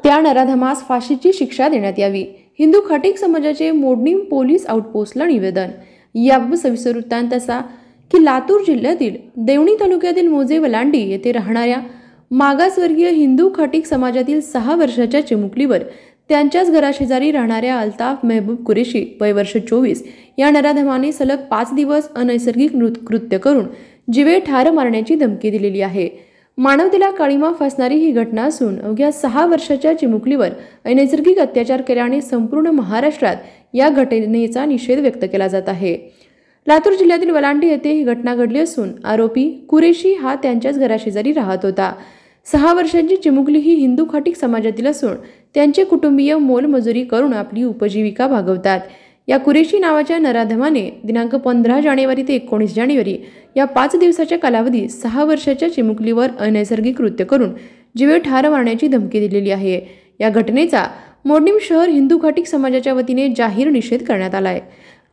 त्या नराधमास फाशीची शिक्षा देण्यात यावी. हिंदू खाटीक समाजाचे मोडणीम पोलीस आउटपोस्टला निवेदन. याबाबत सविस्तर वृत्तांत असा की लातूर जिल्ह्यातील देवणी तालुक्यातील मोजे वलांडी येथे राहणाऱ्या मागासवर्गीय हिंदू खाटीक समाजातील 6 वर्षाच्या चिमुकलीवर त्यांच्याच घराशेजारी राहणाऱ्या अल्ताफ मेहबूब कुरेशी वय वर्ष 24 या नराधमाने सलग 5 दिवस अनैसर्गिक कृत्य करून जीवे ठार मारण्याची धमकी दिलेली आहे. मानवतेला काळीमा फासणारी ही घटना असून अवघ्या 6 वर्षाच्या चिमुकलीवर अनैसर्गिक अत्याचार केल्याने संपूर्ण महाराष्ट्रात या घटनेचा निषेध व्यक्त केला जात आहे. लातूर जिल्ह्यातील वलांडी येथे ही घटना घडली असून आरोपी कुरेशी हा त्यांच्याच घराशेजारी राहत होता. 6 वर्षांची चिमुकली ही हिंदू खाटीक समाजातील असून त्यांचे कुटुंबीय मोलमजुरी करून आपली उपजीविका भागवतात. या कुरेशी नावाच्या नराधमाने दिनांक 15 जानेवारी ते 19 जानेवारी या 5 दिवसाच्या कालावधीत 6 वर्षाच्या चिमुकलीवर अनैसर्गिक कृत्य करून जीवे ठार मारण्याची धमकी दिलेली आहे. या घटनेचा मोडणीम शहर हिंदू खाटीक समाजाच्या वतीने जाहीर निषेध करण्यात आला आहे.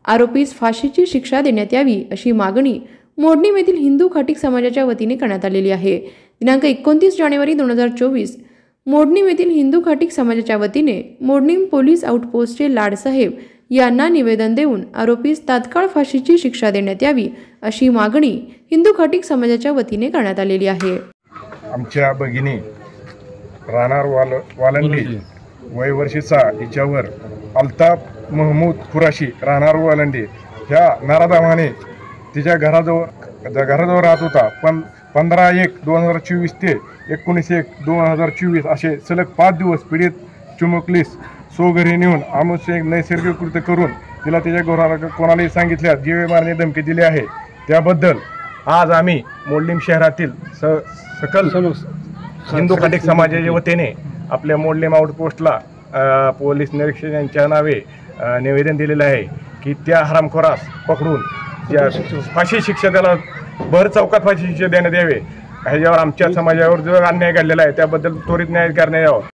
आरोपीस फाशीची शिक्षा देण्यात यावी अशी मागणी मोडणीम येथील हिंदू खाटीक समाजाच्या वतीने करण्यात आलेली आहे. दिनांक 29 जानेवारी 2024 मोडणीम येथील हिंदू खाटीक समाजाच्या वतीने मोडणीम पोलीस आउटपोस्टचे लाडसाहेब यांना निवेदन देऊन आरोपीस तात्काळ फाशीची शिक्षा देण्यात यावी अशी मागणी हिंदू खाटीक समाजाच्या वतीने करण्यात आलेली आहे. आमच्या भगिनी राहणार वालंडी वय वर्षीचा हिच्यावर अल्ताफ महमूद कुरेशी राहणार वालंडी ह्या नराधमाने तिच्या घराजवळ राहत होता. पण 15/1/2024 ते 19/1/2024 असे सलग 5 दिवस पीडित चिमुकलीस घरी नेऊन नैसर्गिक कृत्य करून तिला तिच्या घराला कोणालाही सांगितल्यास जीवे मारणे धमकी दिली आहे. त्याबद्दल आज आम्ही मोडणीम शहरातील सकल हिंदू खाटीक समाजाच्या वतीने आपल्या मोडणीम आउटपोस्टला पोलीस निरीक्षक यांच्या नावे निवेदन दिलेलं आहे की त्या हरामखोरास पकडून फाशी शिक्षा त्याला भर चौकात फाशी शिक्षा देण्यात यावे. ह्याच्यावर आमच्या समाजावर जो अन्याय घडलेला आहे त्याबद्दल त्वरित न्याय करण्यात यावा.